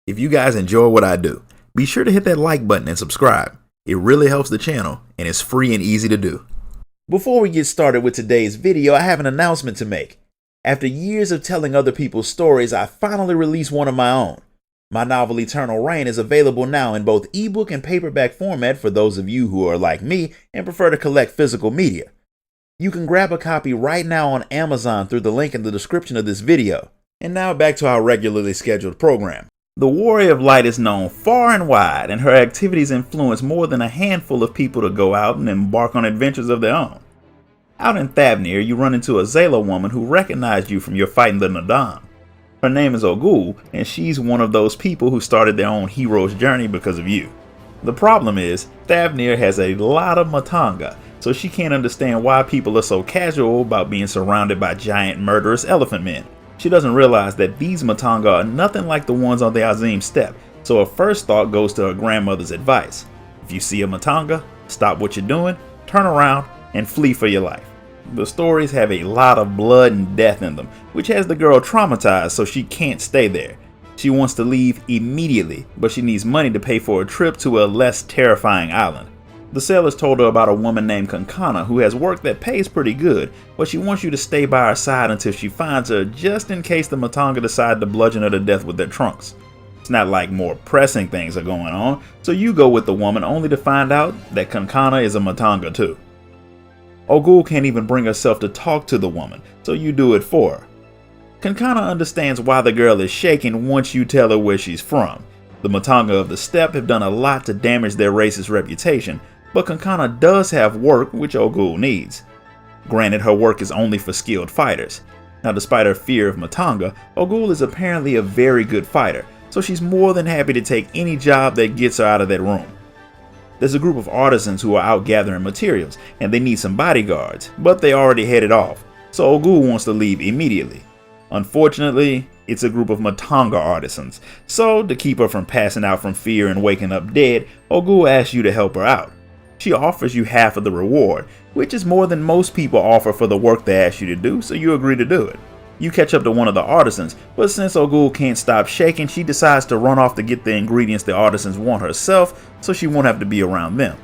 If you guys enjoy what I do, be sure to hit that like button and subscribe. It really helps the channel and it's free and easy to do. Before we get started with today's video, I have an announcement to make. After years of telling other people's stories, I finally released one of my own. My novel Eternal Reign is available now in both ebook and paperback format for those of you who are like me and prefer to collect physical media. You can grab a copy right now on Amazon through the link in the description of this video. And now back to our regularly scheduled program. The Warrior of Light is known far and wide, and her activities influence more than a handful of people to go out and embark on adventures of their own. Out in Thavnir, you run into a Zala woman who recognized you from your fight in the Nadam. Her name is Ogul, and she's one of those people who started their own hero's journey because of you. The problem is, Thavnir has a lot of Matanga, so she can't understand why people are so casual about being surrounded by giant murderous elephant men. She doesn't realize that these Matanga are nothing like the ones on the Azim steppe, so her first thought goes to her grandmother's advice. If you see a Matanga, stop what you're doing, turn around, and flee for your life. The stories have a lot of blood and death in them, which has the girl traumatized so she can't stay there. She wants to leave immediately, but she needs money to pay for a trip to a less terrifying island. The sailors told her about a woman named Kankana who has work that pays pretty good, but she wants you to stay by her side until she finds her, just in case the Matanga decide to bludgeon her to death with their trunks. It's not like more pressing things are going on, so you go with the woman only to find out that Kankana is a Matanga too. Ogul can't even bring herself to talk to the woman, so you do it for her. Kankana understands why the girl is shaken once you tell her where she's from. The Matanga of the steppe have done a lot to damage their race's reputation, but Kankana does have work which Ogul needs. Granted, her work is only for skilled fighters. Now, despite her fear of Matanga, Ogul is apparently a very good fighter, so she's more than happy to take any job that gets her out of that room. There's a group of artisans who are out gathering materials, and they need some bodyguards, but they already headed off, so Ogul wants to leave immediately. Unfortunately, it's a group of Matanga artisans, so to keep her from passing out from fear and waking up dead, Ogul asks you to help her out. She offers you half of the reward, which is more than most people offer for the work they ask you to do, so you agree to do it. You catch up to one of the artisans, but since Ogul can't stop shaking, she decides to run off to get the ingredients the artisans want herself, so she won't have to be around them.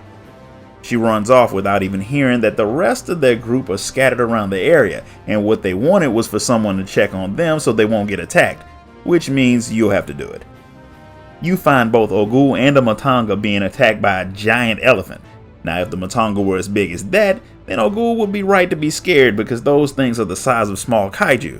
She runs off without even hearing that the rest of their group are scattered around the area, and what they wanted was for someone to check on them so they won't get attacked, which means you'll have to do it. You find both Ogul and the Matanga being attacked by a giant elephant. Now, if the Matanga were as big as that, then Ogul would be right to be scared because those things are the size of small kaiju.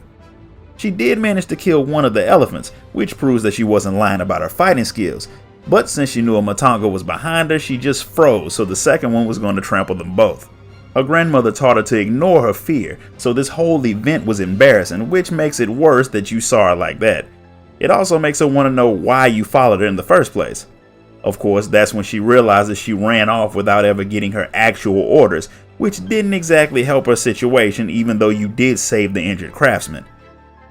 She did manage to kill one of the elephants, which proves that she wasn't lying about her fighting skills, but since she knew a Matanga was behind her, she just froze, so the second one was going to trample them both. Her grandmother taught her to ignore her fear, so this whole event was embarrassing, which makes it worse that you saw her like that. It also makes her want to know why you followed her in the first place. Of course, that's when she realizes she ran off without ever getting her actual orders, which didn't exactly help her situation even though you did save the injured craftsman.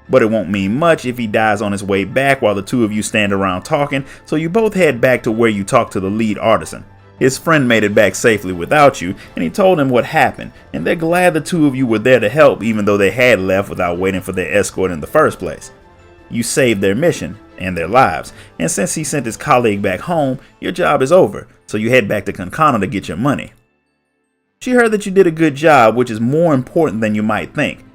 But it won't mean much if he dies on his way back while the two of you stand around talking, so you both head back to where you talked to the lead artisan. His friend made it back safely without you, and he told him what happened, and they're glad the two of you were there to help even though they had left without waiting for their escort in the first place. You saved their mission and their lives, and since he sent his colleague back home, your job is over, so you head back to Kankana to get your money. She heard that you did a good job, which is more important than you might think.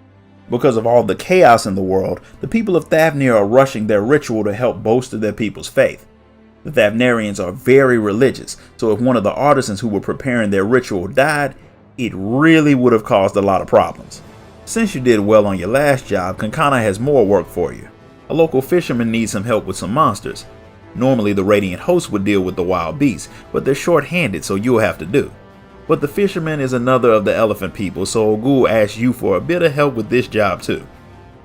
Because of all the chaos in the world, the people of Thavnir are rushing their ritual to help bolster their people's faith. The Thavnarians are very religious, so if one of the artisans who were preparing their ritual died, it really would have caused a lot of problems. Since you did well on your last job, Kankana has more work for you. A local fisherman needs some help with some monsters. Normally the Radiant Host would deal with the wild beasts, but they're short-handed, so you'll have to do. But the fisherman is another of the elephant people, so Ogul asks you for a bit of help with this job too.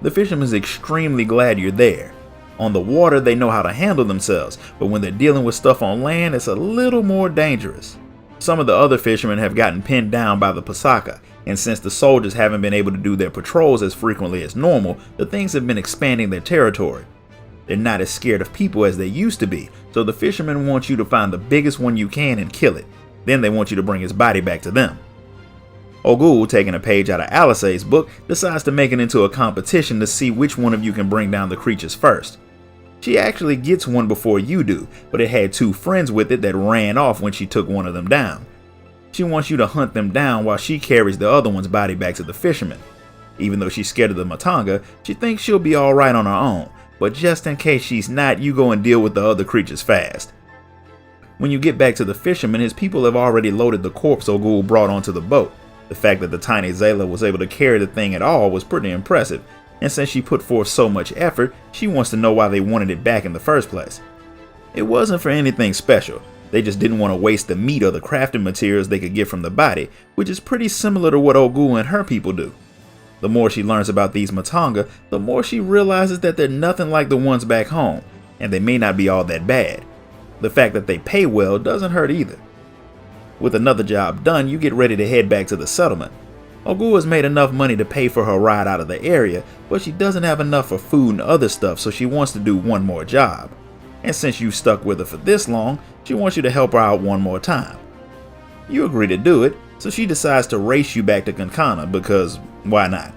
The fisherman's extremely glad you're there. On the water they know how to handle themselves, but when they're dealing with stuff on land it's a little more dangerous. Some of the other fishermen have gotten pinned down by the Pasaka, and since the soldiers haven't been able to do their patrols as frequently as normal, the things have been expanding their territory. They're not as scared of people as they used to be, so the fishermen want you to find the biggest one you can and kill it. Then they want you to bring his body back to them. Ogul, taking a page out of Alice's book, decides to make it into a competition to see which one of you can bring down the creatures first. She actually gets one before you do, but it had 2 friends with it that ran off when she took one of them down. She wants you to hunt them down while she carries the other one's body back to the fisherman. Even though she's scared of the matanga, she thinks she'll be alright on her own, but just in case she's not, you go and deal with the other creatures fast. When you get back to the fisherman, his people have already loaded the corpse Ogul brought onto the boat. The fact that the tiny Zayla was able to carry the thing at all was pretty impressive, and since she put forth so much effort, she wants to know why they wanted it back in the first place. It wasn't for anything special, they just didn't want to waste the meat or the crafting materials they could get from the body, which is pretty similar to what Ogul and her people do. The more she learns about these matanga, the more she realizes that they're nothing like the ones back home, and they may not be all that bad. The fact that they pay well doesn't hurt either. With another job done, you get ready to head back to the settlement. Ogul has made enough money to pay for her ride out of the area, but she doesn't have enough for food and other stuff, so she wants to do one more job. And since you've stuck with her for this long, she wants you to help her out one more time. You agree to do it, so she decides to race you back to Kankana because why not?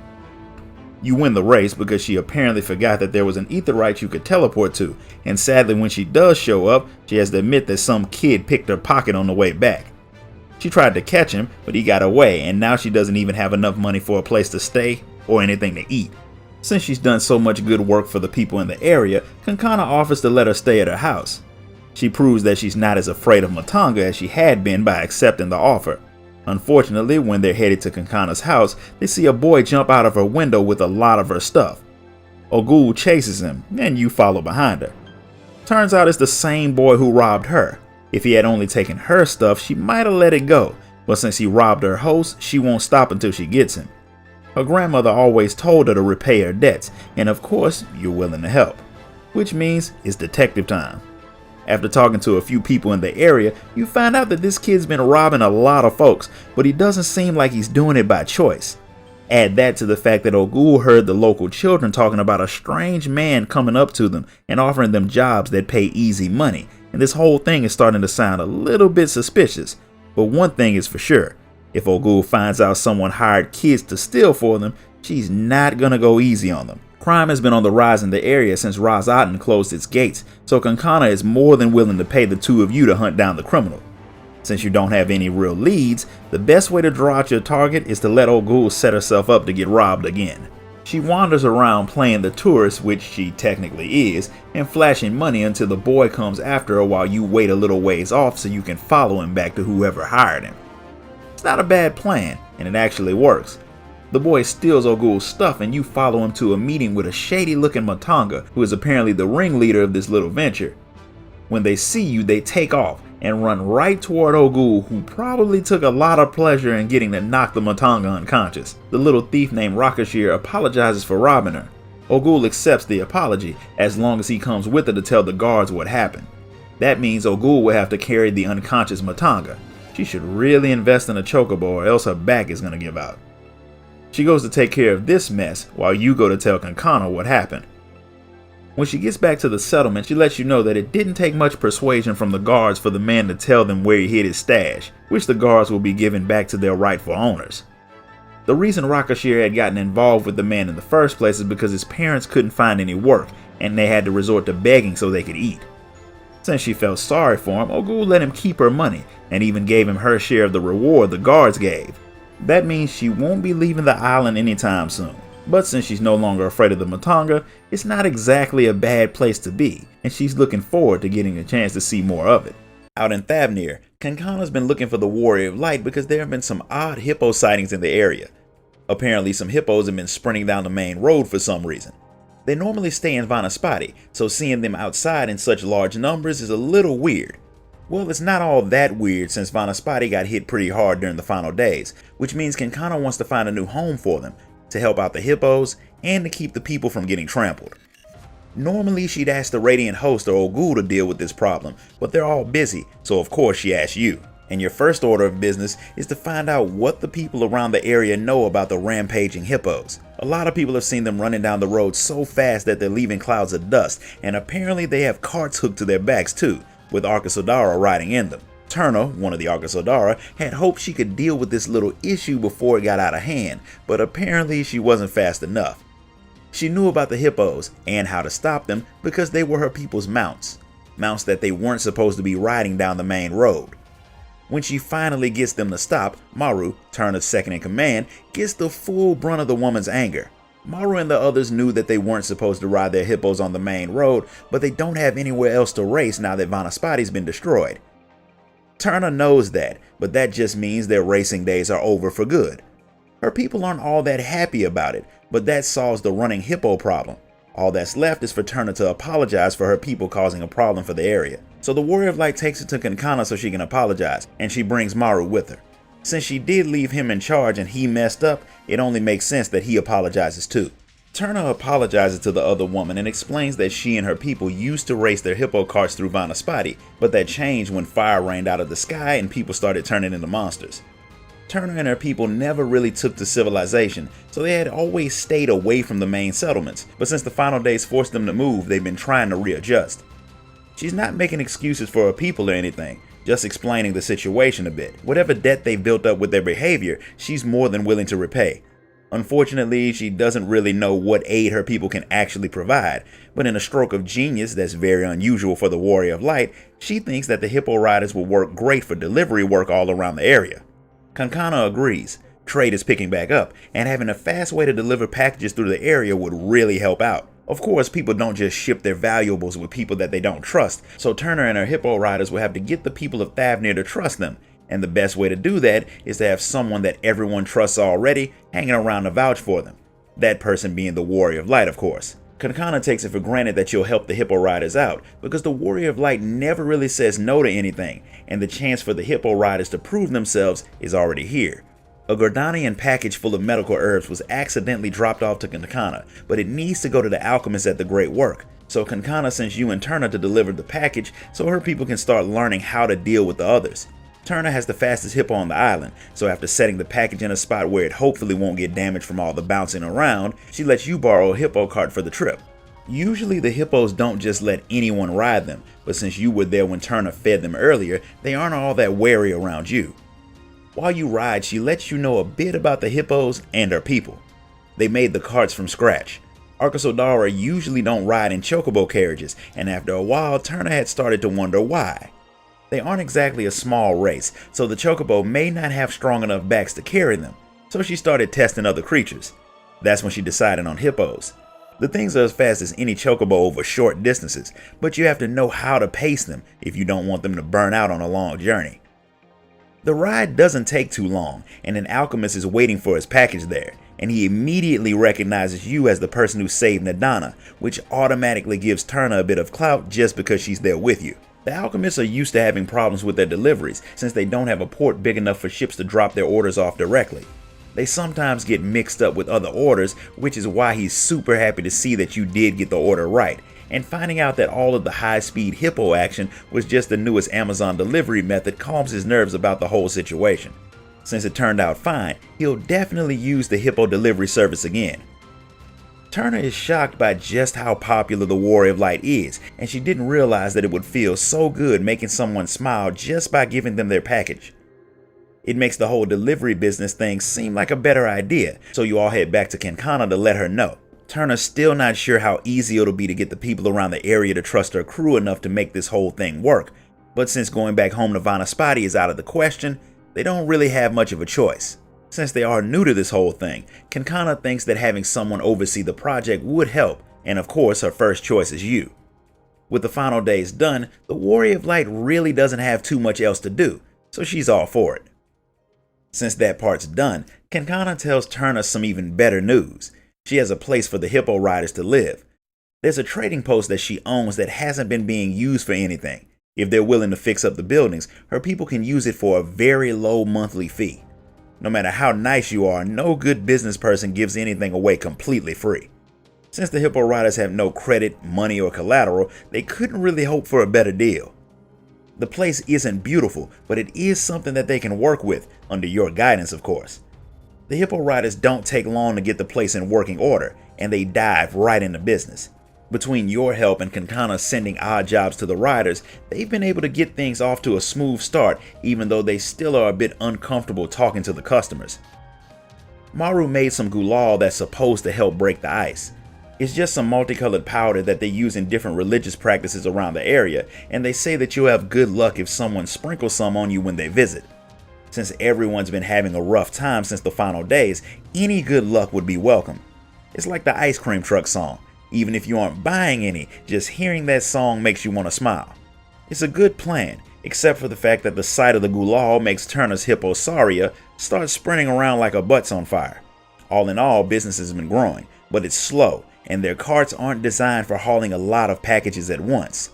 You win the race because she apparently forgot that there was an aetheryte you could teleport to, and sadly when she does show up, she has to admit that some kid picked her pocket on the way back. She tried to catch him, but he got away, and now she doesn't even have enough money for a place to stay or anything to eat. Since she's done so much good work for the people in the area, Kankana offers to let her stay at her house. She proves that she's not as afraid of Matanga as she had been by accepting the offer. Unfortunately, when they're headed to Kankana's house, they see a boy jump out of her window with a lot of her stuff. Ogul chases him, and you follow behind her. Turns out it's the same boy who robbed her. If he had only taken her stuff, she might have let it go, but since he robbed her host, she won't stop until she gets him. Her grandmother always told her to repay her debts, and of course, you're willing to help. Which means it's detective time. After talking to a few people in the area, you find out that this kid's been robbing a lot of folks, but he doesn't seem like he's doing it by choice. Add that to the fact that Ogul heard the local children talking about a strange man coming up to them and offering them jobs that pay easy money, and this whole thing is starting to sound a little bit suspicious. But one thing is for sure, if Ogul finds out someone hired kids to steal for them, she's not gonna go easy on them. Crime has been on the rise in the area since Ras Aten closed its gates, so Kankana is more than willing to pay the 2 of you to hunt down the criminal. Since you don't have any real leads, the best way to draw out your target is to let Ogul set herself up to get robbed again. She wanders around playing the tourist, which she technically is, and flashing money until the boy comes after her while you wait a little ways off so you can follow him back to whoever hired him. It's not a bad plan, and it actually works. The boy steals Ogul's stuff and you follow him to a meeting with a shady looking Matanga who is apparently the ringleader of this little venture. When they see you, they take off and run right toward Ogul, who probably took a lot of pleasure in getting to knock the Matanga unconscious. The little thief named Rakashir apologizes for robbing her. Ogul accepts the apology as long as he comes with her to tell the guards what happened. That means Ogul will have to carry the unconscious Matanga. She should really invest in a chocobo or else her back is going to give out. She goes to take care of this mess while you go to tell Kankana what happened. When she gets back to the settlement, she lets you know that it didn't take much persuasion from the guards for the man to tell them where he hid his stash, which the guards will be given back to their rightful owners. The reason Rakashir had gotten involved with the man in the first place is because his parents couldn't find any work and they had to resort to begging so they could eat. Since she felt sorry for him, Ogul let him keep her money and even gave him her share of the reward the guards gave. That means she won't be leaving the island anytime soon. But since she's no longer afraid of the Matanga, it's not exactly a bad place to be, and she's looking forward to getting a chance to see more of it. Out in Thavnir, Kankana's been looking for the Warrior of Light because there have been some odd hippo sightings in the area. Apparently some hippos have been sprinting down the main road for some reason. They normally stay in Vanaspati, so seeing them outside in such large numbers is a little weird. Well, it's not all that weird since Vanaspati got hit pretty hard during the final days, which means Kankana wants to find a new home for them, to help out the hippos, and to keep the people from getting trampled. Normally she'd ask the Radiant Host or Ogul to deal with this problem, but they're all busy, so of course she asks you. And your first order of business is to find out what the people around the area know about the rampaging hippos. A lot of people have seen them running down the road so fast that they're leaving clouds of dust, and apparently they have carts hooked to their backs too, with Arkasodara riding in them. Turner, one of the Arkasodara, had hoped she could deal with this little issue before it got out of hand, but apparently she wasn't fast enough. She knew about the hippos and how to stop them because they were her people's mounts that they weren't supposed to be riding down the main road. When she finally gets them to stop, Maru, Turner's second in command, gets the full brunt of the woman's anger. Maru and the others knew that they weren't supposed to ride their hippos on the main road, but they don't have anywhere else to race now that Vanaspati's been destroyed. Turner knows that, but that just means their racing days are over for good. Her people aren't all that happy about it, but that solves the running hippo problem. All that's left is for Turner to apologize for her people causing a problem for the area. So the Warrior of Light takes it to Kankana so she can apologize, and she brings Maru with her. Since she did leave him in charge and he messed up, it only makes sense that he apologizes too. Turner apologizes to the other woman and explains that she and her people used to race their hippo carts through Vanaspati, but that changed when fire rained out of the sky and people started turning into monsters. Turner and her people never really took to civilization, so they had always stayed away from the main settlements, but since the final days forced them to move, they've been trying to readjust. She's not making excuses for her people or anything, just explaining the situation a bit. Whatever debt they've built up with their behavior, she's more than willing to repay. Unfortunately, she doesn't really know what aid her people can actually provide, but in a stroke of genius that's very unusual for the Warrior of Light, she thinks that the hippo riders will work great for delivery work all around the area. Kankana agrees. Trade is picking back up, and having a fast way to deliver packages through the area would really help out. Of course, people don't just ship their valuables with people that they don't trust, so Turner and her hippo riders will have to get the people of Thavnir to trust them, and the best way to do that is to have someone that everyone trusts already hanging around to vouch for them. That person being the Warrior of Light, of course. Kankana takes it for granted that she'll help the hippo riders out because the Warrior of Light never really says no to anything, and the chance for the hippo riders to prove themselves is already here. A Gordanian package full of medical herbs was accidentally dropped off to Kankana, but it needs to go to the alchemist at the Great Work, so Kankana sends you and Turner to deliver the package so her people can start learning how to deal with the others. Turner has the fastest hippo on the island, so after setting the package in a spot where it hopefully won't get damaged from all the bouncing around, she lets you borrow a hippo cart for the trip. Usually the hippos don't just let anyone ride them, but since you were there when Turner fed them earlier, they aren't all that wary around you. While you ride, she lets you know a bit about the hippos and her people. They made the carts from scratch. Arkasodara usually don't ride in chocobo carriages, and after a while Turner had started to wonder why. They aren't exactly a small race, so the chocobo may not have strong enough backs to carry them, so she started testing other creatures. That's when she decided on hippos. The things are as fast as any chocobo over short distances, but you have to know how to pace them if you don't want them to burn out on a long journey. The ride doesn't take too long, and an alchemist is waiting for his package there, and he immediately recognizes you as the person who saved Nadana, which automatically gives Turner a bit of clout just because she's there with you. The alchemists are used to having problems with their deliveries since they don't have a port big enough for ships to drop their orders off directly. They sometimes get mixed up with other orders, which is why he's super happy to see that you did get the order right, and finding out that all of the high-speed hippo action was just the newest Amazon delivery method calms his nerves about the whole situation. Since it turned out fine, he'll definitely use the hippo delivery service again. Turner is shocked by just how popular the Warrior of Light is, and she didn't realize that it would feel so good making someone smile just by giving them their package. It makes the whole delivery business thing seem like a better idea, so you all head back to Kankana to let her know. Turner's still not sure how easy it'll be to get the people around the area to trust her crew enough to make this whole thing work, but since going back home to Vanaspati is out of the question, they don't really have much of a choice. Since they are new to this whole thing, Kankana thinks that having someone oversee the project would help, and of course her first choice is you. With the final days done, the Warrior of Light really doesn't have too much else to do, so she's all for it. Since that part's done, Kankana tells Turner some even better news. She has a place for the hippo riders to live. There's a trading post that she owns that hasn't been being used for anything. If they're willing to fix up the buildings, her people can use it for a very low monthly fee. No matter how nice you are, no good business person gives anything away completely free. Since the hippo riders have no credit, money, or collateral, they couldn't really hope for a better deal. The place isn't beautiful, but it is something that they can work with, under your guidance of course. The hippo riders don't take long to get the place in working order, and they dive right into business. Between your help and Kankana sending odd jobs to the riders, they've been able to get things off to a smooth start, even though they still are a bit uncomfortable talking to the customers. Maru made some gulal that's supposed to help break the ice. It's just some multicolored powder that they use in different religious practices around the area, and they say that you'll have good luck if someone sprinkles some on you when they visit. Since everyone's been having a rough time since the final days, any good luck would be welcome. It's like the ice cream truck song. Even if you aren't buying any, just hearing that song makes you want to smile. It's a good plan, except for the fact that the sight of the goulash makes Turner's hipposauria start sprinting around like her butt's on fire. All in all, business has been growing, but it's slow, and their carts aren't designed for hauling a lot of packages at once.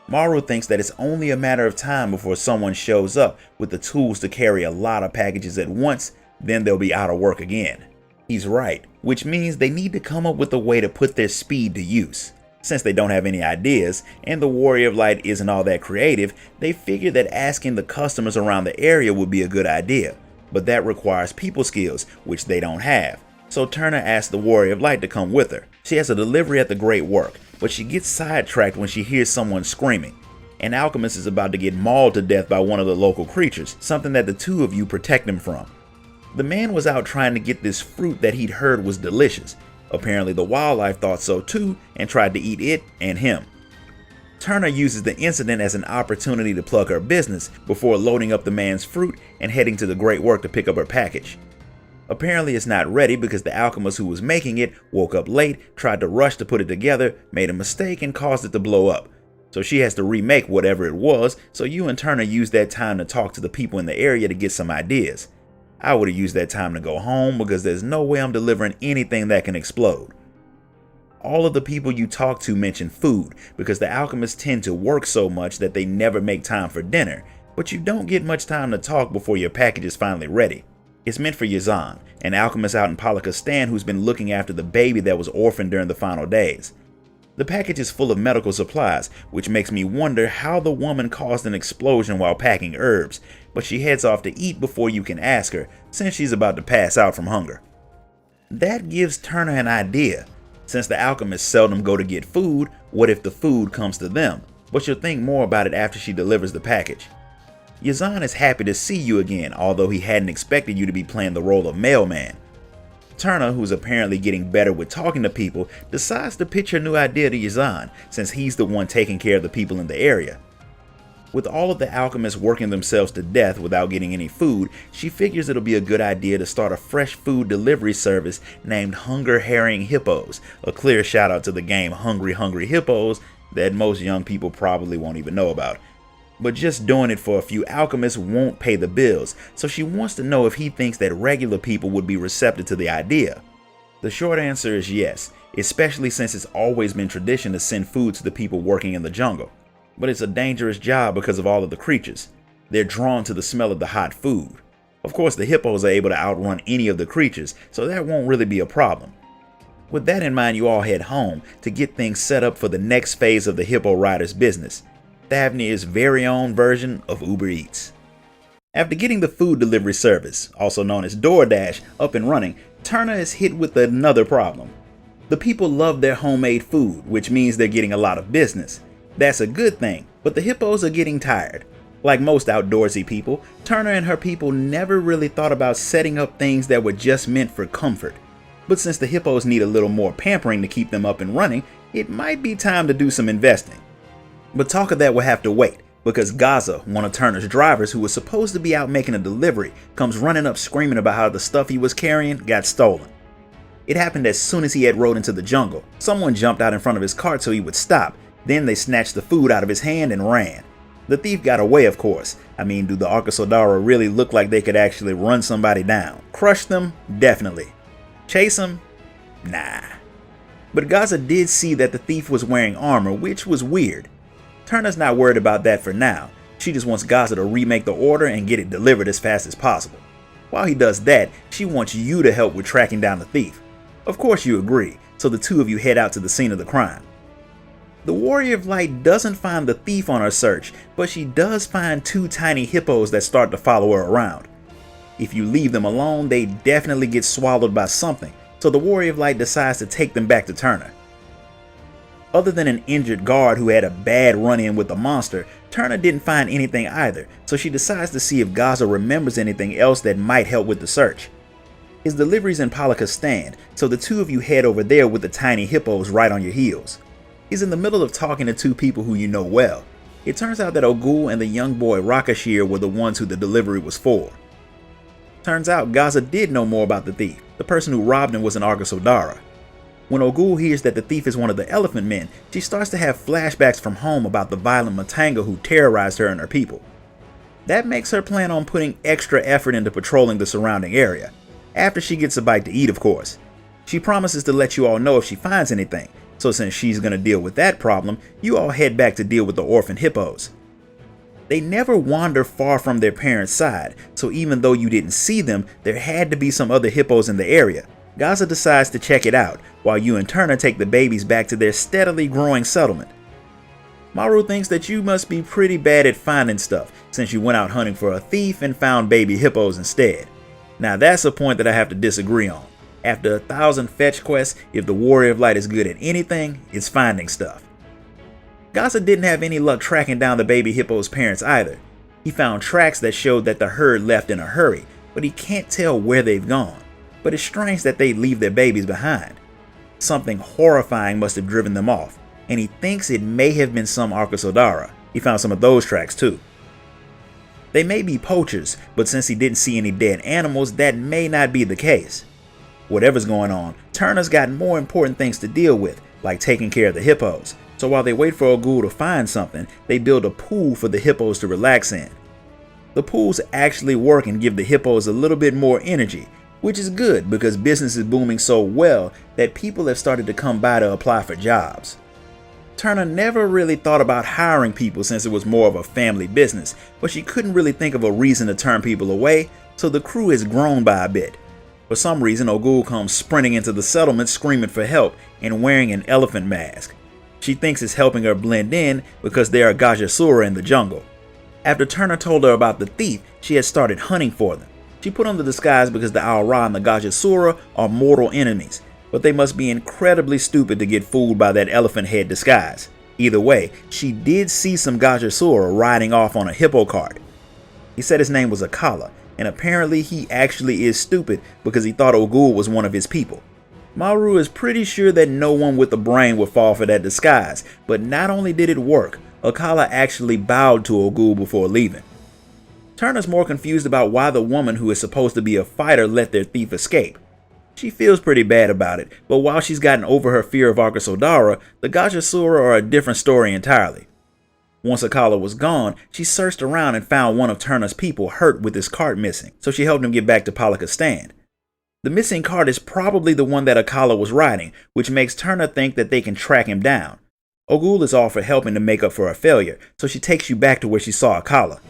Maru thinks that it's only a matter of time before someone shows up with the tools to carry a lot of packages at once, then they'll be out of work again. He's right, which means they need to come up with a way to put their speed to use. Since they don't have any ideas, and the Warrior of Light isn't all that creative, they figured that asking the customers around the area would be a good idea, but that requires people skills, which they don't have. So Turner asked the Warrior of Light to come with her. She has a delivery at the Great Work, but she gets sidetracked when she hears someone screaming. An alchemist is about to get mauled to death by one of the local creatures, something that the two of you protect him from. The man was out trying to get this fruit that he'd heard was delicious. Apparently the wildlife thought so too and tried to eat it and him. Turner uses the incident as an opportunity to plug her business before loading up the man's fruit and heading to the Great Work to pick up her package. Apparently it's not ready because the alchemist who was making it woke up late, tried to rush to put it together, made a mistake and caused it to blow up. So she has to remake whatever it was, so you and Turner use that time to talk to the people in the area to get some ideas. I would have used that time to go home because there's no way I'm delivering anything that can explode. All of the people you talk to mention food because the alchemists tend to work so much that they never make time for dinner, but you don't get much time to talk before your package is finally ready. It's meant for Yazan, an alchemist out in Palakistan who's been looking after the baby that was orphaned during the final days. The package is full of medical supplies, which makes me wonder how the woman caused an explosion while packing herbs, but she heads off to eat before you can ask her, since she's about to pass out from hunger. That gives Turner an idea. Since the alchemists seldom go to get food, what if the food comes to them? But she'll think more about it after she delivers the package. Yazan is happy to see you again, although he hadn't expected you to be playing the role of mailman. Turner, who's apparently getting better with talking to people, decides to pitch her new idea to Yazan, since he's the one taking care of the people in the area. With all of the alchemists working themselves to death without getting any food, she figures it'll be a good idea to start a fresh food delivery service named Hunger Herring Hippos, a clear shout out to the game Hungry Hungry Hippos that most young people probably won't even know about. But just doing it for a few alchemists won't pay the bills, so she wants to know if he thinks that regular people would be receptive to the idea. The short answer is yes, especially since it's always been tradition to send food to the people working in the jungle. But it's a dangerous job because of all of the creatures. They're drawn to the smell of the hot food. Of course, the hippos are able to outrun any of the creatures, so that won't really be a problem. With that in mind, you all head home to get things set up for the next phase of the Hippo Rider's business, Thavnir's very own version of Uber Eats. After getting the food delivery service, also known as DoorDash, up and running, Turner is hit with another problem. The people love their homemade food, which means they're getting a lot of business. That's a good thing, but the hippos are getting tired. Like most outdoorsy people, Turner and her people never really thought about setting up things that were just meant for comfort. But since the hippos need a little more pampering to keep them up and running, it might be time to do some investing. But talk of that will have to wait, because Gaza, one of Turner's drivers who was supposed to be out making a delivery, comes running up screaming about how the stuff he was carrying got stolen. It happened as soon as he had rode into the jungle. Someone jumped out in front of his cart so he would stop, then they snatched the food out of his hand and ran. The thief got away, of course. I mean, do the Arkasodara really look like they could actually run somebody down? Crush them? Definitely. Chase them? Nah. But Gaza did see that the thief was wearing armor, which was weird. Turner's not worried about that for now. She just wants Gaza to remake the order and get it delivered as fast as possible. While he does that, she wants you to help with tracking down the thief. Of course you agree, so the two of you head out to the scene of the crime. The Warrior of Light doesn't find the thief on her search, but she does find two tiny hippos that start to follow her around. If you leave them alone, they definitely get swallowed by something, so the Warrior of Light decides to take them back to Turner. Other than an injured guard who had a bad run-in with the monster, Turner didn't find anything either, so she decides to see if Gaza remembers anything else that might help with the search. His delivery's in Palakistan, so the two of you head over there with the tiny hippos right on your heels. He's in the middle of talking to two people who you know well. It turns out that Ogul and the young boy Rakashir were the ones who the delivery was for. Turns out Gaza did know more about the thief. The person who robbed him was an Argosodara. When Ogul hears that the thief is one of the elephant men, she starts to have flashbacks from home about the violent Matanga who terrorized her and her people. That makes her plan on putting extra effort into patrolling the surrounding area. After she gets a bite to eat, of course. She promises to let you all know if she finds anything, so since she's going to deal with that problem, you all head back to deal with the orphan hippos. They never wander far from their parents' side, so even though you didn't see them, there had to be some other hippos in the area. Gaza decides to check it out, while you and Turner take the babies back to their steadily growing settlement. Maru thinks that you must be pretty bad at finding stuff, since you went out hunting for a thief and found baby hippos instead. Now that's a point that I have to disagree on. After 1,000 fetch quests, if the Warrior of Light is good at anything, it's finding stuff. Gaza didn't have any luck tracking down the baby hippo's parents either. He found tracks that showed that the herd left in a hurry, but he can't tell where they've gone. But it's strange that they leave their babies behind. Something horrifying must have driven them off, and he thinks it may have been some Arcosodara. He found some of those tracks too. They may be poachers, but since he didn't see any dead animals, that may not be the case. Whatever's going on, Turner's got more important things to deal with, like taking care of the hippos. So while they wait for Ogul to find something, they build a pool for the hippos to relax in. The pools actually work and give the hippos a little bit more energy, which is good because business is booming so well that people have started to come by to apply for jobs. Turner never really thought about hiring people since it was more of a family business, but she couldn't really think of a reason to turn people away, so the crew has grown by a bit. For some reason, Ogul comes sprinting into the settlement screaming for help and wearing an elephant mask. She thinks it's helping her blend in because there are Gajasura in the jungle. After Turner told her about the thief, she had started hunting for them. She put on the disguise because the Aura and the Gajasura are mortal enemies, but they must be incredibly stupid to get fooled by that elephant head disguise. Either way, she did see some Gajasura riding off on a hippo cart. He said his name was Akala, and apparently he actually is stupid because he thought Ogul was one of his people. Maru is pretty sure that no one with a brain would fall for that disguise, but not only did it work, Akala actually bowed to Ogul before leaving. Turner's more confused about why the woman who is supposed to be a fighter let their thief escape. She feels pretty bad about it, but while she's gotten over her fear of Arcosodara, the Gajasura are a different story entirely. Once Akala was gone, she searched around and found one of Turner's people hurt with his cart missing, so she helped him get back to Palakistan. The missing cart is probably the one that Akala was riding, which makes Turner think that they can track him down. Ogul is all for helping to make up for her failure, so she takes you back to where she saw Akala.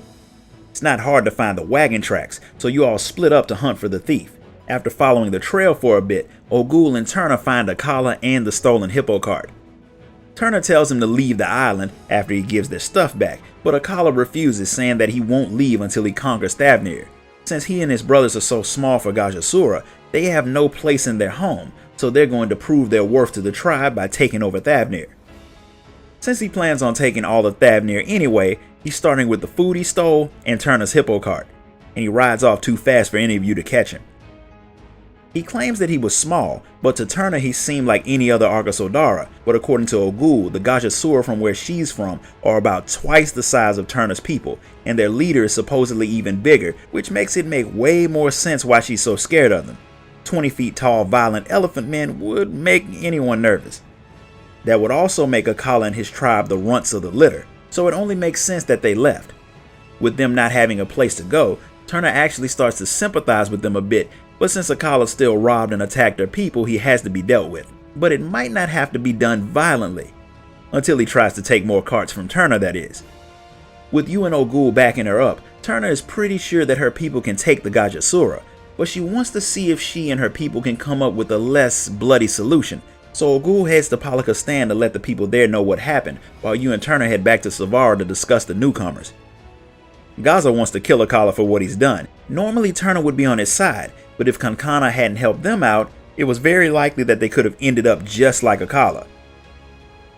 It's not hard to find the wagon tracks, so you all split up to hunt for the thief. After following the trail for a bit, Ogul and Turner find Akala and the stolen hippo cart. Turner tells him to leave the island after he gives their stuff back, but Akala refuses, saying that he won't leave until he conquers Thavnir. Since he and his brothers are so small for Gajasura, they have no place in their home, so they're going to prove their worth to the tribe by taking over Thavnir. Since he plans on taking all of Thavnir anyway, he's starting with the food he stole and Turner's hippo cart, and he rides off too fast for any of you to catch him. He claims that he was small, but to Turner he seemed like any other Arcosodara, but according to Ogul, the Gajasura from where she's from are about twice the size of Turner's people, and their leader is supposedly even bigger, which makes it make way more sense why she's so scared of them. 20 feet tall violent elephant men would make anyone nervous. That would also make Akala and his tribe the runts of the litter, so it only makes sense that they left. With them not having a place to go, Turner actually starts to sympathize with them a bit, but since Akala still robbed and attacked her people, he has to be dealt with. But it might not have to be done violently, until he tries to take more carts from Turner, that is. With you and Ogul backing her up, Turner is pretty sure that her people can take the Gajasura, but she wants to see if she and her people can come up with a less bloody solution. So Ogul heads to Palakistan to let the people there know what happened, while you and Turner head back to Savara to discuss the newcomers. Gaza wants to kill Akala for what he's done. Normally Turner would be on his side, but if Kankana hadn't helped them out, it was very likely that they could have ended up just like Akala.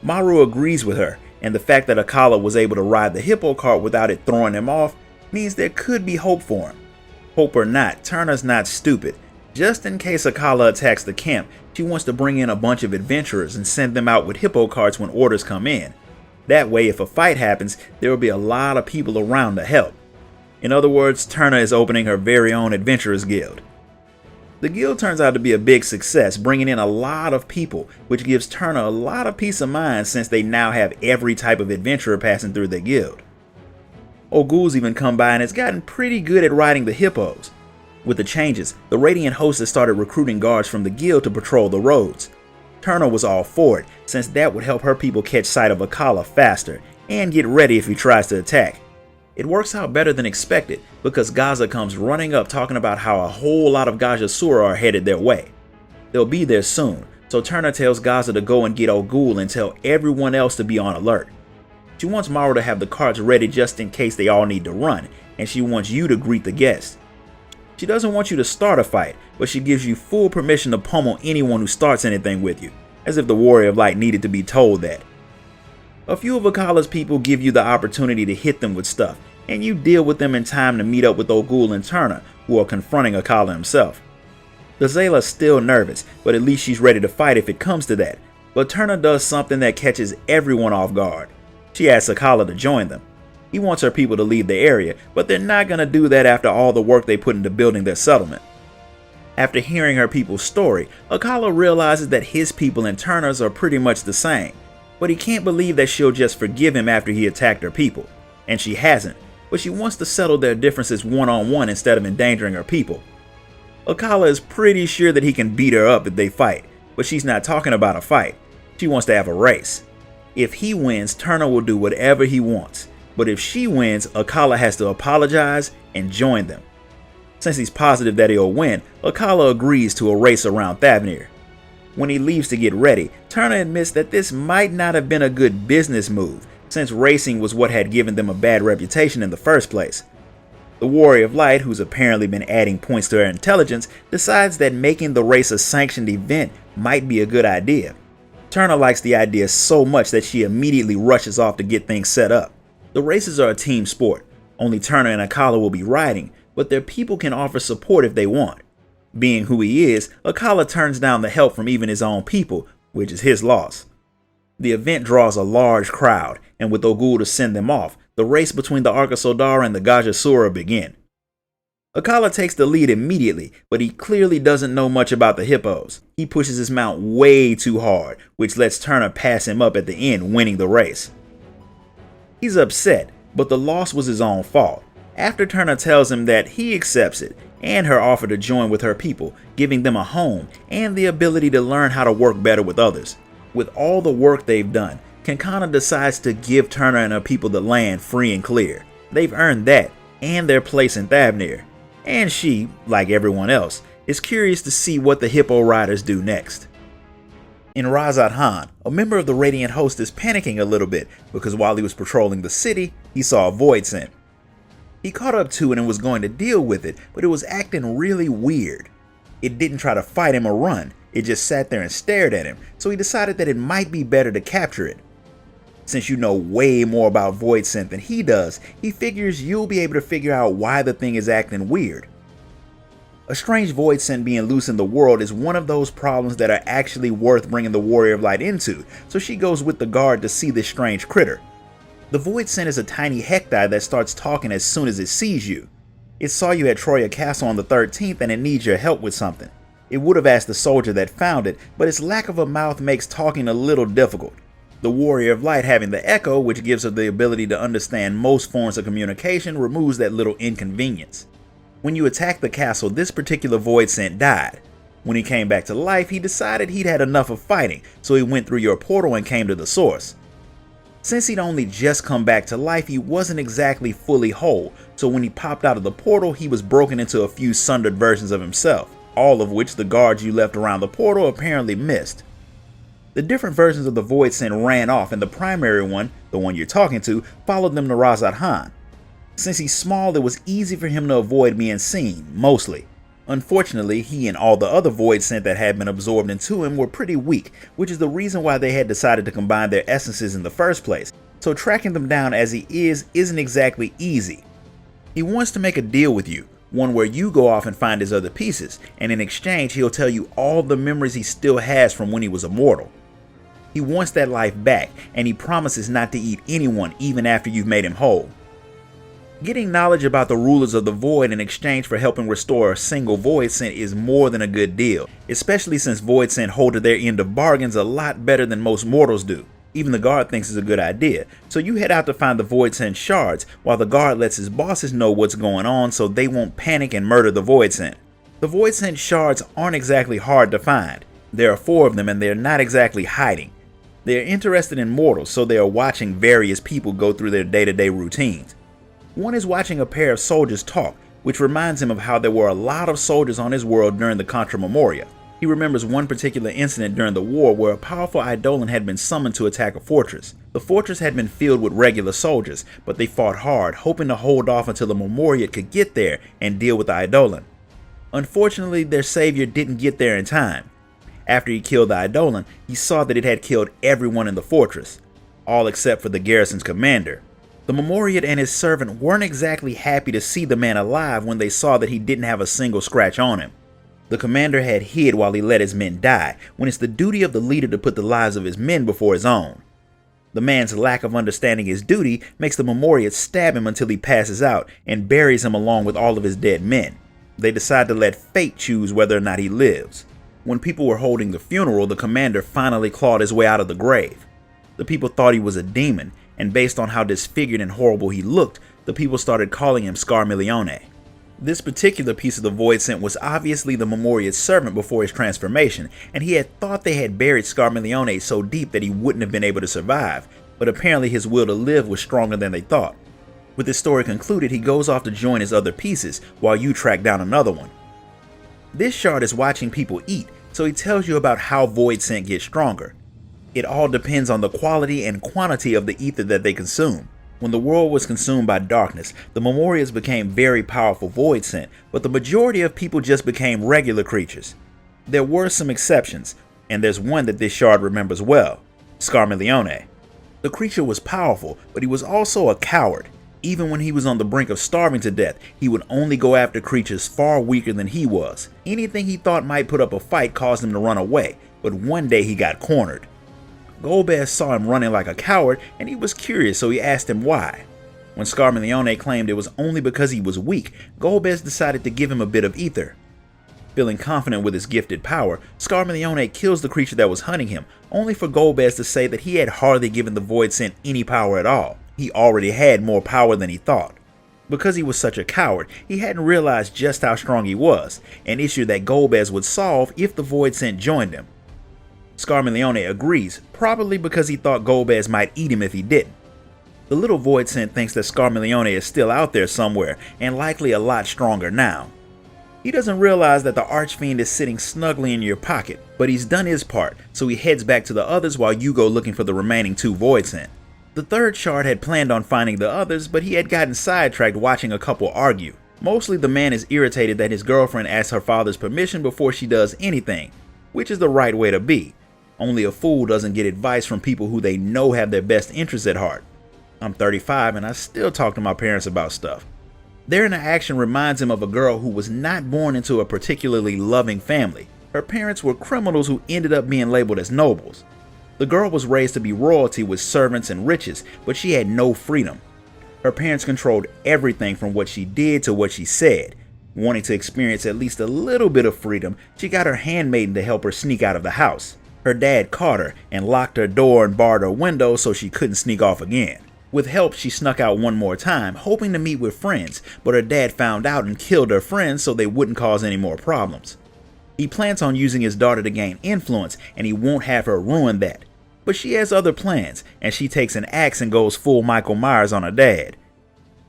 Maru agrees with her, and the fact that Akala was able to ride the hippo cart without it throwing him off means there could be hope for him. Hope or not, Turner's not stupid, Just in case Akala attacks the camp, she wants to bring in a bunch of adventurers and send them out with hippo carts when orders come in. That way, if a fight happens, there will be a lot of people around to help. In other words, Turner is opening her very own adventurers guild. The guild turns out to be a big success, bringing in a lot of people, which gives Turner a lot of peace of mind since they now have every type of adventurer passing through their guild. Ogul's even come by and has gotten pretty good at riding the hippos. With the changes, the Radiant host has started recruiting guards from the guild to patrol the roads. Turner was all for it, since that would help her people catch sight of Akala faster, and get ready if he tries to attack. It works out better than expected, because Gaza comes running up talking about how a whole lot of Gajasura are headed their way. They'll be there soon, so Turner tells Gaza to go and get Ogul and tell everyone else to be on alert. She wants Maru to have the carts ready just in case they all need to run, and she wants you to greet the guests. She doesn't want you to start a fight, but she gives you full permission to pummel anyone who starts anything with you, as if the Warrior of Light needed to be told that. A few of Akala's people give you the opportunity to hit them with stuff, and you deal with them in time to meet up with Ogul and Turner, who are confronting Akala himself. Gazela's still nervous, but at least she's ready to fight if it comes to that, but Turner does something that catches everyone off guard. She asks Akala to join them. He wants her people to leave the area, but they're not going to do that after all the work they put into building their settlement. After hearing her people's story, Akala realizes that his people and Turner's are pretty much the same, but he can't believe that she'll just forgive him after he attacked her people. And she hasn't, but she wants to settle their differences one-on-one instead of endangering her people. Akala is pretty sure that he can beat her up if they fight, but she's not talking about a fight. She wants to have a race. If he wins, Turner will do whatever he wants. But if she wins, Akala has to apologize and join them. Since he's positive that he'll win, Akala agrees to a race around Thavnir. When he leaves to get ready, Turner admits that this might not have been a good business move, since racing was what had given them a bad reputation in the first place. The Warrior of Light, who's apparently been adding points to her intelligence, decides that making the race a sanctioned event might be a good idea. Turner likes the idea so much that she immediately rushes off to get things set up. The races are a team sport. Only Turner and Akala will be riding, but their people can offer support if they want. Being who he is, Akala turns down the help from even his own people, which is his loss. The event draws a large crowd, and with Ogul to send them off, the race between the Arkasodara and the Gajasura begin. Akala takes the lead immediately, but he clearly doesn't know much about the hippos. He pushes his mount way too hard, which lets Turner pass him up at the end, winning the race. He's upset, but the loss was his own fault, after Turner tells him that he accepts it, and her offer to join with her people, giving them a home and the ability to learn how to work better with others. With all the work they've done, Kankana decides to give Turner and her people the land free and clear. They've earned that, and their place in Thavnir. And she, like everyone else, is curious to see what the hippo riders do next. In Razat Han, a member of the Radiant host is panicking a little bit because while he was patrolling the city, he saw a void scent. He caught up to it and was going to deal with it, but it was acting really weird. It didn't try to fight him or run, it just sat there and stared at him, so he decided that it might be better to capture it. Since you know way more about void scent than he does, he figures you'll be able to figure out why the thing is acting weird. A strange void scent being loose in the world is one of those problems that are actually worth bringing the Warrior of Light into, so she goes with the guard to see this strange critter. The void scent is a tiny hecti that starts talking as soon as it sees you. It saw you at Troya Castle on the 13th and it needs your help with something. It would have asked the soldier that found it, but its lack of a mouth makes talking a little difficult. The Warrior of Light having the echo, which gives her the ability to understand most forms of communication, removes that little inconvenience. When you attacked the castle, this particular void scent died. When he came back to life, he decided he'd had enough of fighting, so he went through your portal and came to the source. Since he'd only just come back to life, he wasn't exactly fully whole, so when he popped out of the portal, he was broken into a few sundered versions of himself, all of which the guards you left around the portal apparently missed. The different versions of the void scent ran off, and the primary one, the one you're talking to, followed them to Razat Han. Since he's small, it was easy for him to avoid being seen, mostly. Unfortunately, he and all the other void scent that had been absorbed into him were pretty weak, which is the reason why they had decided to combine their essences in the first place, so tracking them down as he is isn't exactly easy. He wants to make a deal with you, one where you go off and find his other pieces, and in exchange he'll tell you all the memories he still has from when he was immortal. He wants that life back, and he promises not to eat anyone even after you've made him whole. Getting knowledge about the rulers of the void in exchange for helping restore a single void scent is more than a good deal, especially since void scent hold to their end of bargains a lot better than most mortals do. Even the guard thinks it's a good idea, so you head out to find the void scent shards while the guard lets his bosses know what's going on so they won't panic and murder the void scent. The void scent shards aren't exactly hard to find. There are 4 of them and they're not exactly hiding. They're interested in mortals, so they are watching various people go through their day-to-day routines. One is watching a pair of soldiers talk, which reminds him of how there were a lot of soldiers on his world during the Contra Memoria. He remembers one particular incident during the war where a powerful Eidolon had been summoned to attack a fortress. The fortress had been filled with regular soldiers, but they fought hard, hoping to hold off until the Memoriat could get there and deal with the Eidolon. Unfortunately, their savior didn't get there in time. After he killed the Eidolon, he saw that it had killed everyone in the fortress, all except for the garrison's commander. The Memoriat and his servant weren't exactly happy to see the man alive when they saw that he didn't have a single scratch on him. The commander had hid while he let his men die, when it's the duty of the leader to put the lives of his men before his own. The man's lack of understanding his duty makes the Memoriat stab him until he passes out and buries him along with all of his dead men. They decide to let fate choose whether or not he lives. When people were holding the funeral, the commander finally clawed his way out of the grave. The people thought he was a demon, and based on how disfigured and horrible he looked, the people started calling him Scarmiglione. This particular piece of the void scent was obviously the Memoriat's servant before his transformation, and he had thought they had buried Scarmiglione so deep that he wouldn't have been able to survive, but apparently his will to live was stronger than they thought. With his story concluded, he goes off to join his other pieces, while you track down another one. This shard is watching people eat, so he tells you about how void scent gets stronger. It all depends on the quality and quantity of the ether that they consume. When the world was consumed by darkness, the Memorias became very powerful void scent, but the majority of people just became regular creatures. There were some exceptions, and there's one that this shard remembers well, Scarmiglione. The creature was powerful, but he was also a coward. Even when he was on the brink of starving to death, he would only go after creatures far weaker than he was. Anything he thought might put up a fight caused him to run away, but one day he got cornered. Golbez saw him running like a coward, and he was curious, so he asked him why. When Scarmiglione claimed it was only because he was weak, Golbez decided to give him a bit of ether. Feeling confident with his gifted power, Scarmiglione kills the creature that was hunting him, only for Golbez to say that he had hardly given the void scent any power at all. He already had more power than he thought. Because he was such a coward, he hadn't realized just how strong he was, an issue that Golbez would solve if the void scent joined him. Scarmiglione agrees, probably because he thought Golbez might eat him if he didn't. The little void scent thinks that Scarmiglione is still out there somewhere, and likely a lot stronger now. He doesn't realize that the Archfiend is sitting snugly in your pocket, but he's done his part, so he heads back to the others while you go looking for the remaining 2 void scent. The third shard had planned on finding the others, but he had gotten sidetracked watching a couple argue. Mostly the man is irritated that his girlfriend asks her father's permission before she does anything, which is the right way to be. Only a fool doesn't get advice from people who they know have their best interests at heart. I'm 35 and I still talk to my parents about stuff. Their interaction reminds him of a girl who was not born into a particularly loving family. Her parents were criminals who ended up being labeled as nobles. The girl was raised to be royalty with servants and riches, but she had no freedom. Her parents controlled everything from what she did to what she said. Wanting to experience at least a little bit of freedom, she got her handmaiden to help her sneak out of the house. Her dad caught her and locked her door and barred her window so she couldn't sneak off again. With help, she snuck out one more time, hoping to meet with friends, but her dad found out and killed her friends so they wouldn't cause any more problems. He plans on using his daughter to gain influence, and he won't have her ruin that. But she has other plans, and she takes an axe and goes full Michael Myers on her dad.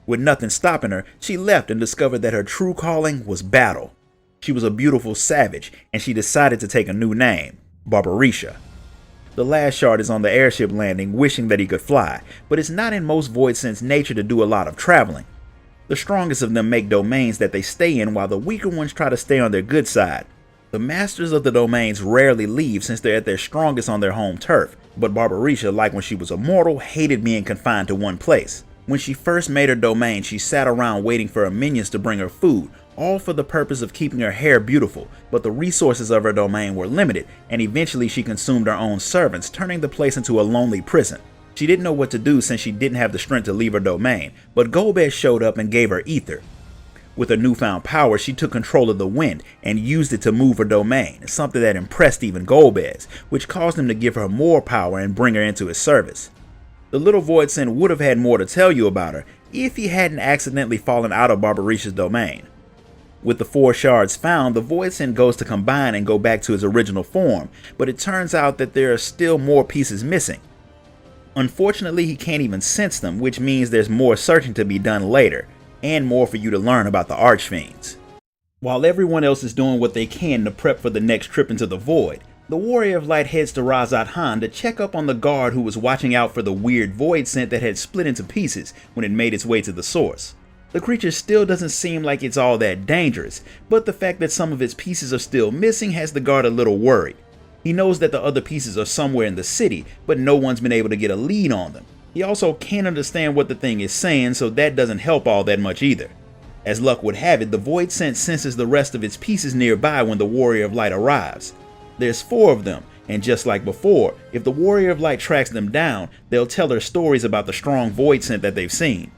With nothing stopping her, she left and discovered that her true calling was battle. She was a beautiful savage, and she decided to take a new name, Barbarisha. The last shard is on the airship landing, wishing that he could fly, but it's not in most void scent's nature to do a lot of traveling. The strongest of them make domains that they stay in, while the weaker ones try to stay on their good side. The masters of the domains rarely leave since they're at their strongest on their home turf, but Barbarisha, like when she was immortal, hated being confined to one place. When she first made her domain, she sat around waiting for her minions to bring her food, all for the purpose of keeping her hair beautiful, but the resources of her domain were limited, and eventually she consumed her own servants, turning the place into a lonely prison. She didn't know what to do since she didn't have the strength to leave her domain, but Golbez showed up and gave her ether. With her newfound power, she took control of the wind and used it to move her domain, something that impressed even Golbez, which caused him to give her more power and bring her into his service. The little Voidsent would have had more to tell you about her if he hadn't accidentally fallen out of Barbarisha's domain. With the 4 shards found, the Voidsent goes to combine and go back to his original form, but it turns out that there are still more pieces missing. Unfortunately, he can't even sense them, which means there's more searching to be done later, and more for you to learn about the Archfiends. While everyone else is doing what they can to prep for the next trip into the Void, the Warrior of Light heads to Razat Han to check up on the guard who was watching out for the weird Voidsent that had split into pieces when it made its way to the source. The creature still doesn't seem like it's all that dangerous, but the fact that some of its pieces are still missing has the guard a little worried. He knows that the other pieces are somewhere in the city, but no one's been able to get a lead on them. He also can't understand what the thing is saying, so that doesn't help all that much either. As luck would have it, the Voidsent senses the rest of its pieces nearby when the Warrior of Light arrives. There's 4 of them, and just like before, if the Warrior of Light tracks them down, they'll tell her stories about the strong Voidsent that they've seen.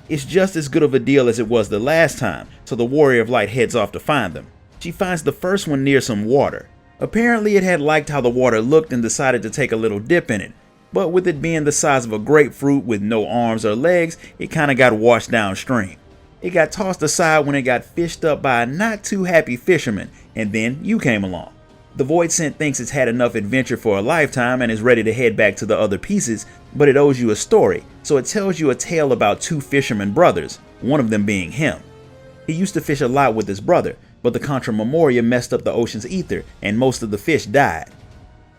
It's just as good of a deal as it was the last time, so the Warrior of Light heads off to find them. She finds the first one near some water. Apparently it had liked how the water looked and decided to take a little dip in it, but with it being the size of a grapefruit with no arms or legs, it kinda got washed downstream. It got tossed aside when it got fished up by a not too happy fisherman, and then you came along. The Voidsent thinks it's had enough adventure for a lifetime and is ready to head back to the other pieces, but it owes you a story, so it tells you a tale about 2 fisherman brothers, one of them being him. He used to fish a lot with his brother, but the Contra Memoria messed up the ocean's ether and most of the fish died.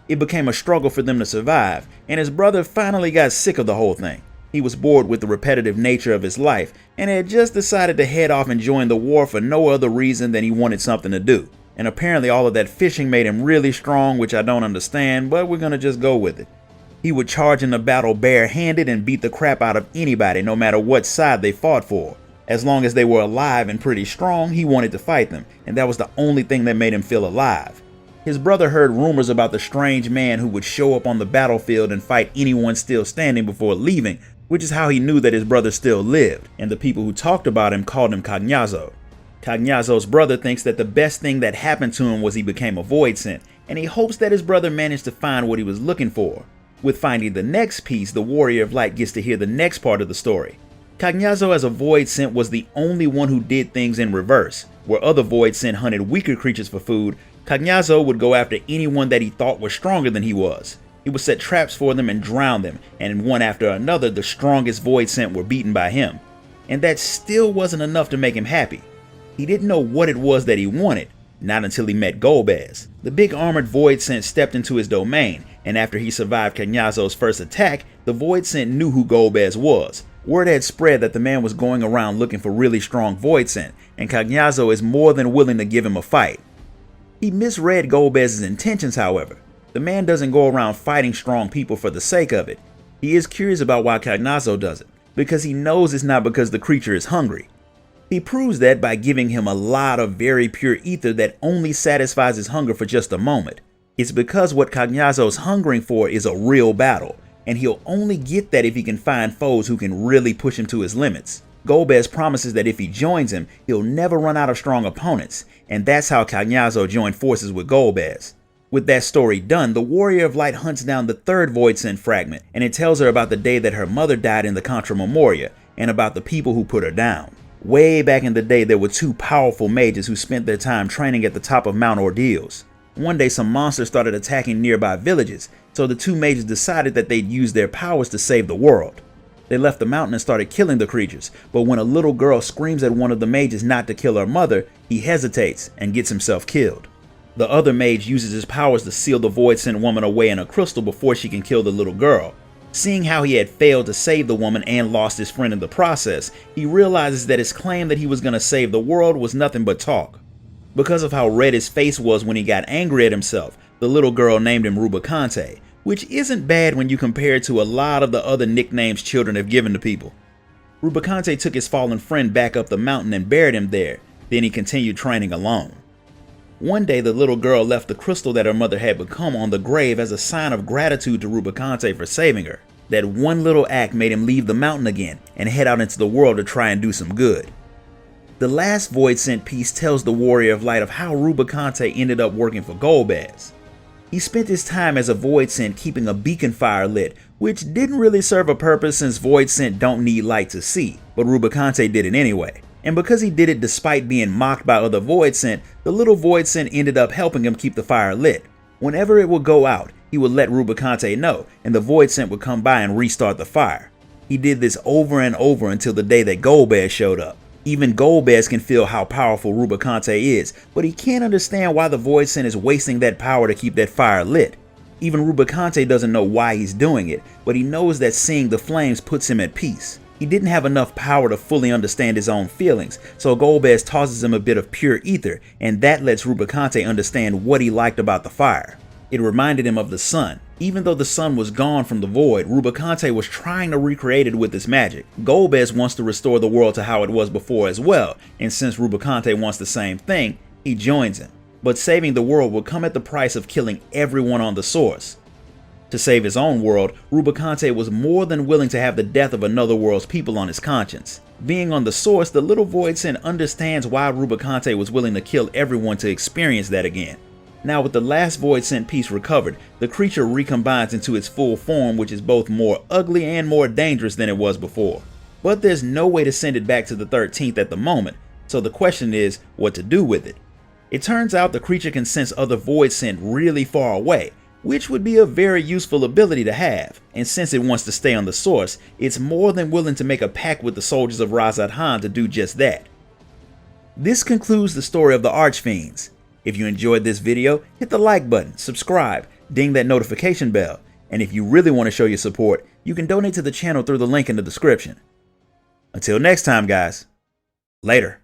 It became a struggle for them to survive, and his brother finally got sick of the whole thing. He was bored with the repetitive nature of his life and had just decided to head off and join the war for no other reason than he wanted something to do. And apparently all of that fishing made him really strong, which I don't understand, but we're gonna just go with it. He would charge into battle barehanded and beat the crap out of anybody, no matter what side they fought for. As long as they were alive and pretty strong, he wanted to fight them, and that was the only thing that made him feel alive. His brother heard rumors about the strange man who would show up on the battlefield and fight anyone still standing before leaving, which is how he knew that his brother still lived, and the people who talked about him called him Cagnazzo. Cagnazzo's brother thinks that the best thing that happened to him was he became a Voidsent, and he hopes that his brother managed to find what he was looking for. With finding the next piece, the Warrior of Light gets to hear the next part of the story. Cagnazzo as a Voidsent was the only one who did things in reverse. Where other Voidsent hunted weaker creatures for food, Cagnazzo would go after anyone that he thought was stronger than he was. He would set traps for them and drown them, and one after another the strongest Voidsent were beaten by him. And that still wasn't enough to make him happy. He didn't know what it was that he wanted, not until he met Golbez. The big armored Voidsent stepped into his domain, and after he survived Cagnazzo's first attack, the Voidsent knew who Golbez was. Word had spread that the man was going around looking for really strong Voidsent, and Cagnazzo is more than willing to give him a fight. He misread Golbez's intentions, however. The man doesn't go around fighting strong people for the sake of it. He is curious about why Cagnazzo does it, because he knows it's not because the creature is hungry. He proves that by giving him a lot of very pure ether that only satisfies his hunger for just a moment. It's because what Cagnazzo's hungering for is a real battle, and he'll only get that if he can find foes who can really push him to his limits. Golbez promises that if he joins him, he'll never run out of strong opponents, and that's how Cagnazzo joined forces with Golbez. With that story done, the Warrior of Light hunts down the 3rd Voidsent fragment, and it tells her about the day that her mother died in the Contra Memoria, and about the people who put her down. Way back in the day, there were 2 powerful mages who spent their time training at the top of Mount Ordeals. One day some monsters started attacking nearby villages, so the 2 mages decided that they'd use their powers to save the world. They left the mountain and started killing the creatures, but when a little girl screams at one of the mages not to kill her mother, he hesitates and gets himself killed. The other mage uses his powers to seal the Voidsent woman away in a crystal before she can kill the little girl. Seeing how he had failed to save the woman and lost his friend in the process, he realizes that his claim that he was going to save the world was nothing but talk. Because of how red his face was when he got angry at himself, the little girl named him Rubicante, which isn't bad when you compare it to a lot of the other nicknames children have given to people. Rubicante took his fallen friend back up the mountain and buried him there. Then he continued training alone. One day, the little girl left the crystal that her mother had become on the grave as a sign of gratitude to Rubicante for saving her. That one little act made him leave the mountain again and head out into the world to try and do some good. The last Void Sent piece tells the Warrior of Light of how Rubicante ended up working for Golbez. He spent his time as a Void Sent keeping a beacon fire lit, which didn't really serve a purpose since Void Sent don't need light to see, but Rubicante did it anyway. And because he did it despite being mocked by other Void Sent, the little Void Sent ended up helping him keep the fire lit. Whenever it would go out, he would let Rubicante know, and the Void Sent would come by and restart the fire. He did this over and over until the day that Golbez showed up. Even Golbez can feel how powerful Rubicante is, but he can't understand why the Void Sent is wasting that power to keep that fire lit. Even Rubicante doesn't know why he's doing it, but he knows that seeing the flames puts him at peace. He didn't have enough power to fully understand his own feelings, so Golbez tosses him a bit of pure ether, and that lets Rubicante understand what he liked about the fire. It reminded him of the sun. Even though the sun was gone from the void, Rubicante was trying to recreate it with his magic. Golbez wants to restore the world to how it was before as well, and since Rubicante wants the same thing, he joins him. But saving the world will come at the price of killing everyone on the source. To save his own world, Rubicante was more than willing to have the death of another world's people on his conscience. Being on the source, the little Void Sent understands why Rubicante was willing to kill everyone to experience that again. Now with the last Void Sent piece recovered, the creature recombines into its full form, which is both more ugly and more dangerous than it was before. But there's no way to send it back to the 13th at the moment, so the question is what to do with it. It turns out the creature can sense other Void Sent really far away, which would be a very useful ability to have, and since it wants to stay on the source, it's more than willing to make a pact with the soldiers of Razat Han to do just that. This concludes the story of the Archfiends. If you enjoyed this video, hit the like button, subscribe, ding that notification bell, and if you really want to show your support, you can donate to the channel through the link in the description. Until next time guys, later.